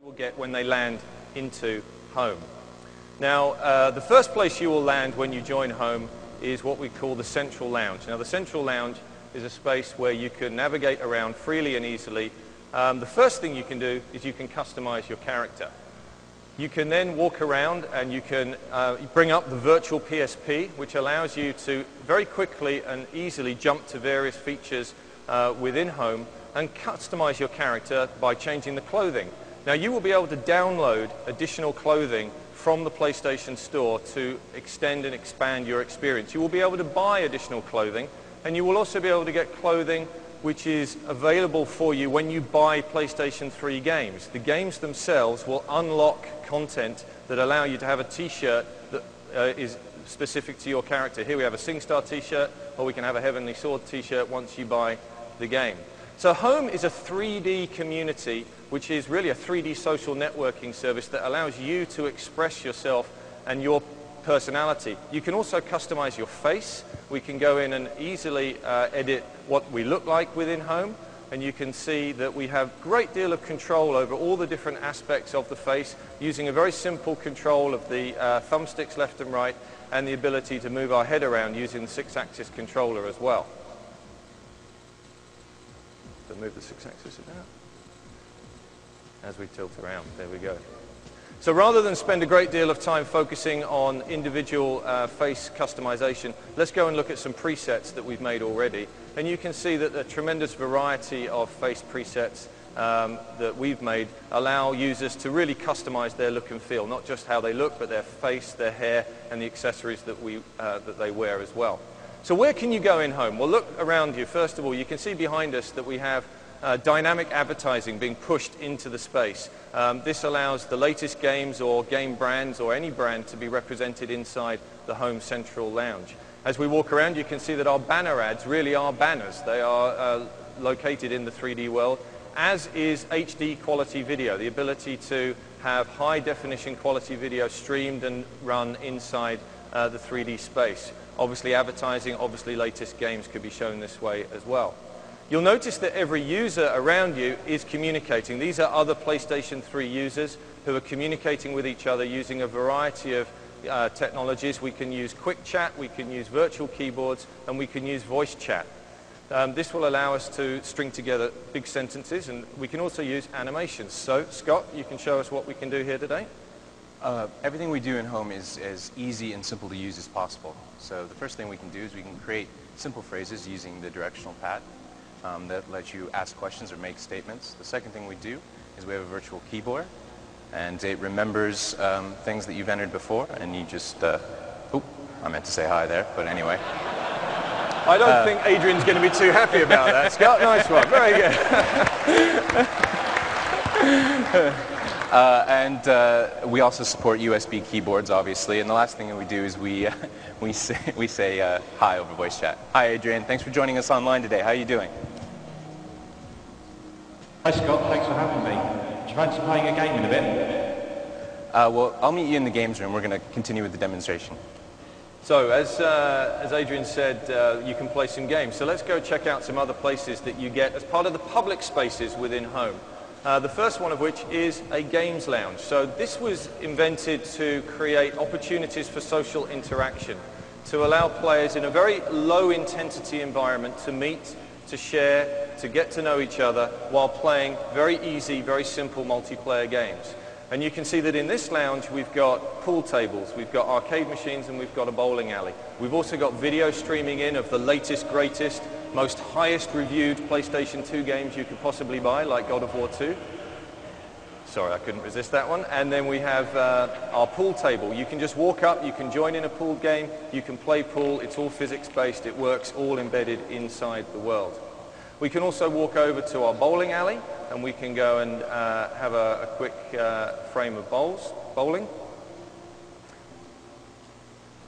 will get when they land into home. Now, the first place you will land when you join home is what we call the central lounge. Now, the central lounge is a space where you can navigate around freely and easily. The first thing you can do is you can customize your character. You can then walk around and you can bring up the virtual PSP, which allows you to very quickly and easily jump to various features within home and customize your character by changing the clothing. Now, you will be able to download additional clothing from the PlayStation Store to extend and expand your experience. You will be able to buy additional clothing, and you will also be able to get clothing which is available for you when you buy PlayStation 3 games. The games themselves will unlock content that allow you to have a t-shirt that is specific to your character. Here we have a SingStar t-shirt, or we can have a Heavenly Sword t-shirt once you buy the game. So Home is a 3D community, which is really a 3D social networking service that allows you to express yourself and your personality. You can also customize your face. We can go in and easily edit what we look like within Home, and you can see that we have a great deal of control over all the different aspects of the face using a very simple control of the thumbsticks left and right, and the ability to move our head around using the 6-axis controller as well. So move the 6-axis about as we tilt around. There we go. So rather than spend a great deal of time focusing on individual face customization, let's go and look at some presets that we've made already. And you can see that the tremendous variety of face presets that we've made allow users to really customize their look and feel, not just how they look, but their face, their hair, and the accessories that they wear as well. So where can you go in Home? Well, look around you. First of all, you can see behind us that we have dynamic advertising being pushed into the space. This allows the latest games or game brands or any brand to be represented inside the Home Central Lounge. As we walk around, you can see that our banner ads really are banners. They are located in the 3D world, as is HD quality video, the ability to have high definition quality video streamed and run inside the 3D space. Obviously advertising, obviously latest games could be shown this way as well. You'll notice that every user around you is communicating. These are other PlayStation 3 users who are communicating with each other using a variety of technologies. We can use quick chat, we can use virtual keyboards, and we can use voice chat. This will allow us to string together big sentences, and we can also use animations. So, Scott, you can show us what we can do here today? Everything we do in Home is as easy and simple to use as possible. So the first thing we can do is we can create simple phrases using the directional pad that lets you ask questions or make statements. The second thing we do is we have a virtual keyboard, and it remembers things that you've entered before, and you just, oop, I meant to say hi there, but anyway. I don't think Adrian's going to be too happy about that, Scott. Nice one, very good. And we also support USB keyboards, obviously. And the last thing that we do is we say hi over voice chat. Hi, Adrian. Thanks for joining us online today. How are you doing? Hi, Scott. Thanks for having me. Do you fancy playing a game in a bit? Well, I'll meet you in the games room. We're going to continue with the demonstration. So, as Adrian said, you can play some games. So let's go check out some other places that you get as part of the public spaces within Home. The first one of which is a games lounge. So this was invented to create opportunities for social interaction, to allow players in a very low intensity environment to meet, to share, to get to know each other while playing very easy, very simple multiplayer games. And you can see that in this lounge we've got pool tables, we've got arcade machines, and we've got a bowling alley. We've also got video streaming in of the latest, greatest, most highest reviewed PlayStation 2 games you could possibly buy, like God of War 2. Sorry, I couldn't resist that one. And then we have our pool table. You can just walk up, you can join in a pool game, you can play pool. It's all physics-based. It works all embedded inside the world. We can also walk over to our bowling alley, and we can go and have a quick frame of bowling.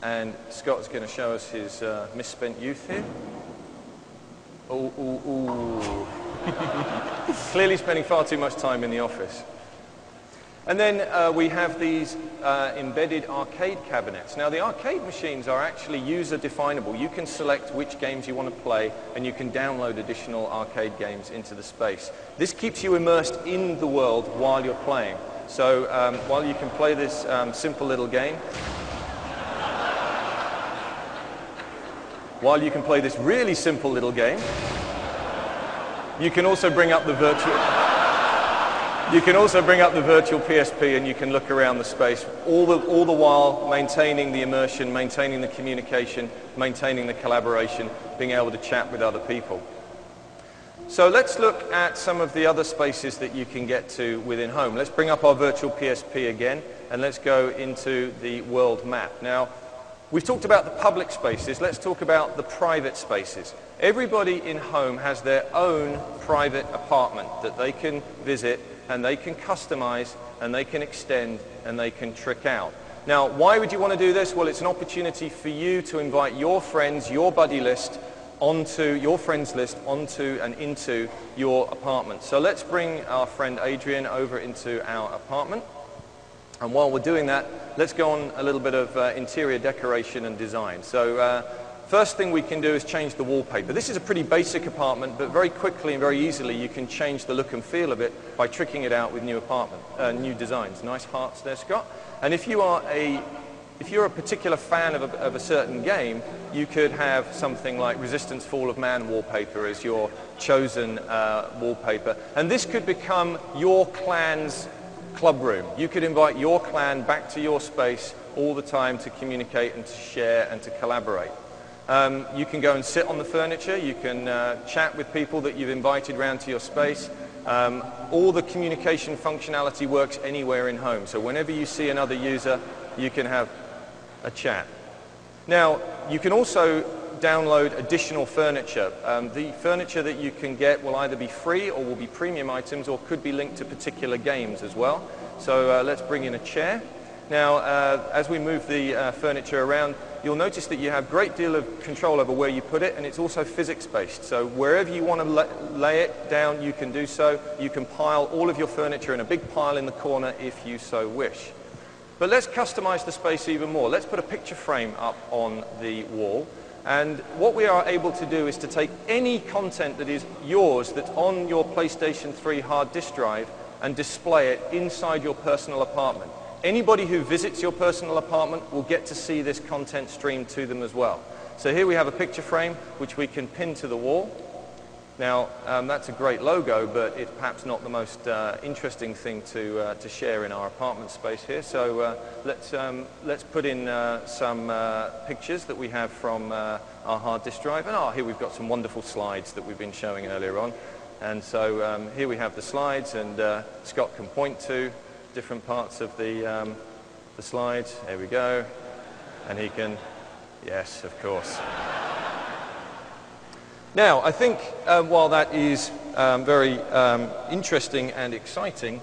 And Scott's going to show us his misspent youth here. Ooh, ooh, ooh. Clearly spending far too much time in the office. And then we have these embedded arcade cabinets. Now the arcade machines are actually user definable. You can select which games you want to play and you can download additional arcade games into the space. This keeps you immersed in the world while you're playing. So while you can play this simple little game, while you can play this really simple little game, you can also bring up the virtual PSP and you can look around the space, all the while maintaining the immersion, maintaining the communication, maintaining the collaboration, being able to chat with other people. So let's look at some of the other spaces that you can get to within home. Let's bring up our virtual PSP again and let's go into the world map. Now, we've talked about the public spaces. Let's talk about the private spaces. Everybody in home has their own private apartment that they can visit and they can customize and they can extend and they can trick out. Now, why would you want to do this? Well, it's an opportunity for you to invite your friends, your buddy list, onto your friends list, onto and into your apartment. So let's bring our friend Adrian over into our apartment. And while we're doing that, let's go on a little bit of interior decoration and design. So first thing we can do is change the wallpaper. This is a pretty basic apartment, but very quickly and very easily you can change the look and feel of it by tricking it out with new designs. Nice hearts there, Scott. And if you're a particular fan of a certain game, you could have something like Resistance Fall of Man wallpaper as your chosen wallpaper. And this could become your clan's club room. You could invite your clan back to your space all the time to communicate and to share and to collaborate. You can go and sit on the furniture. You can chat with people that you've invited round to your space. All the communication functionality works anywhere in home. So whenever you see another user, you can have a chat. Now, you can also download additional furniture. The furniture that you can get will either be free or will be premium items or could be linked to particular games as well. So let's bring in a chair. Now, as we move the furniture around, you'll notice that you have a great deal of control over where you put it, and it's also physics-based. So wherever you want to lay it down, you can do so. You can pile all of your furniture in a big pile in the corner if you so wish. But let's customize the space even more. Let's put a picture frame up on the wall. And what we are able to do is to take any content that is yours that's on your PlayStation 3 hard disk drive and display it inside your personal apartment. Anybody who visits your personal apartment will get to see this content streamed to them as well. So here we have a picture frame which we can pin to the wall. Now, that's a great logo, but it's perhaps not the most interesting thing to share in our apartment space here. So let's put in some pictures that we have from our hard disk drive. And here we've got some wonderful slides that we've been showing earlier on. And so here we have the slides, and Scott can point to different parts of the slides. There we go. And he can, yes, of course. Now, I think while that is very interesting and exciting,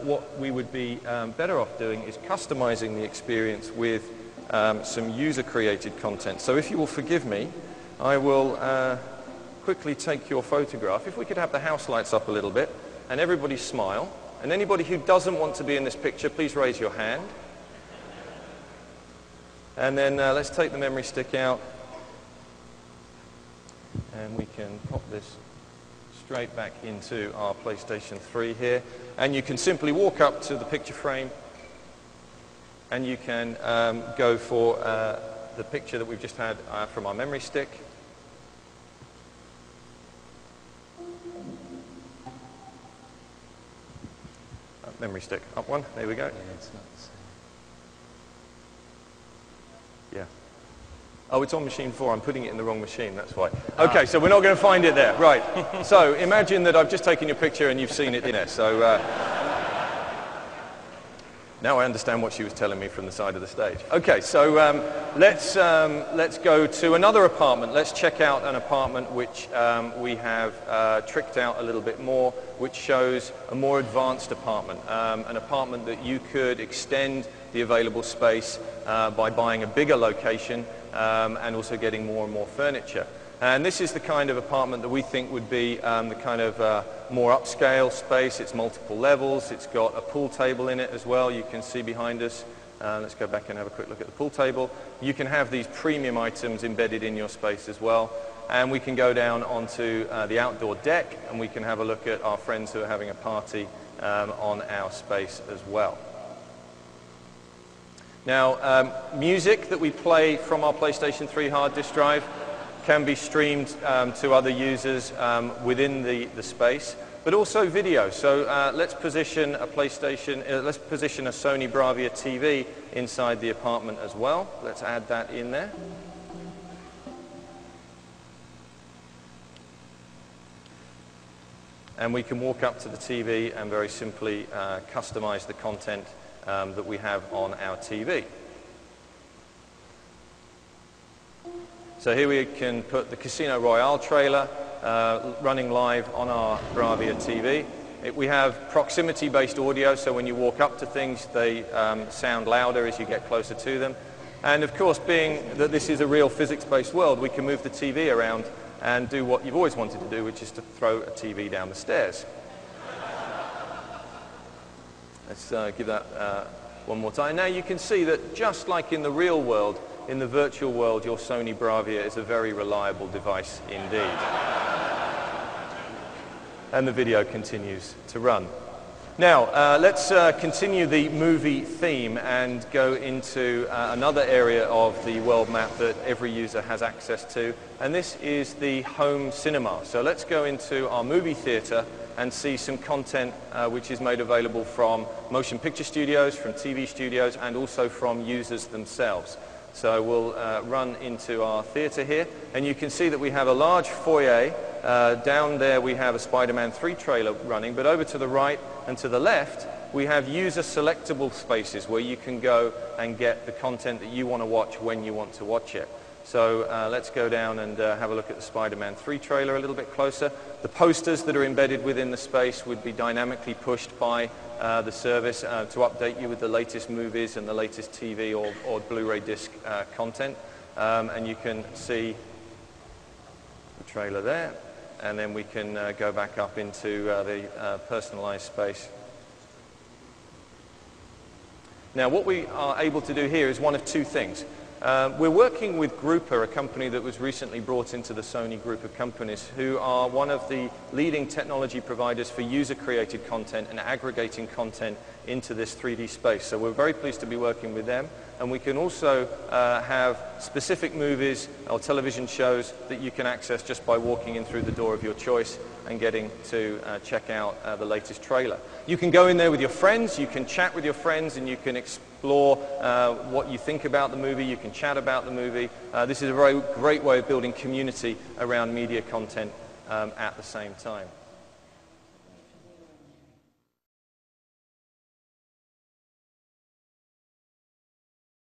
what we would be better off doing is customizing the experience with some user-created content. So if you will forgive me, I will quickly take your photograph. If we could have the house lights up a little bit, and everybody smile. And anybody who doesn't want to be in this picture, please raise your hand. And then let's take the memory stick out. And we can pop this straight back into our PlayStation 3 here. And you can simply walk up to the picture frame and you can go for the picture that we've just had from our memory stick. Memory stick, up one, there we go. Yeah, it's not the same. Yeah. Oh, it's on machine 4. I'm putting it in the wrong machine, that's why. Okay, so we're not going to find it there. Right. So imagine that I've just taken your picture and you've seen it in there. So now I understand what she was telling me from the side of the stage. Okay, so let's go to another apartment. Let's check out an apartment which we have tricked out a little bit more, which shows a more advanced apartment, an apartment that you could extend the available space by buying a bigger location and also getting more and more furniture. And this is the kind of apartment that we think would be the kind of more upscale space. It's multiple levels. It's got a pool table in it as well. You can see behind us. Let's go back and have a quick look at the pool table. You can have these premium items embedded in your space as well. And we can go down onto the outdoor deck, and we can have a look at our friends who are having a party on our space as well. Now, music that we play from our PlayStation 3 hard disk drive can be streamed to other users within the space, but also video. So let's position a PlayStation, let's position a Sony Bravia TV inside the apartment as well. Let's add that in there. And we can walk up to the TV and very simply customize the content that we have on our TV. So here we can put the Casino Royale trailer running live on our Bravia TV. We have proximity-based audio, so when you walk up to things, they sound louder as you get closer to them. And of course, being that this is a real physics-based world, we can move the TV around and do what you've always wanted to do, which is to throw a TV down the stairs. Let's give that one more time. Now you can see that just like in the real world, in the virtual world, your Sony Bravia is a very reliable device indeed. And the video continues to run. Now, let's continue the movie theme and go into another area of the world map that every user has access to, and this is the home cinema. So let's go into our movie theater and see some content which is made available from motion picture studios, from TV studios, and also from users themselves. So we'll run into our theater here, and you can see that we have a large foyer. Down there we have a Spider-Man 3 trailer running, but over to the right and to the left we have user selectable spaces where you can go and get the content that you want to watch when you want to watch it. So let's go down and have a look at the Spider-Man 3 trailer a little bit closer. The posters that are embedded within the space would be dynamically pushed by the service to update you with the latest movies and the latest TV or Blu-ray disc content. And you can see the trailer there. And then we can go back up into the personalized space. Now, what we are able to do here is one of two things. We're working with Grouper, a company that was recently brought into the Sony group of companies, who are one of the leading technology providers for user-created content and aggregating content into this 3D space. So we're very pleased to be working with them. And we can also have specific movies or television shows that you can access just by walking in through the door of your choice and getting to check out the latest trailer. You can go in there with your friends, you can chat with your friends, and you can explore what you think about the movie, you can chat about the movie. This is a very great way of building community around media content at the same time.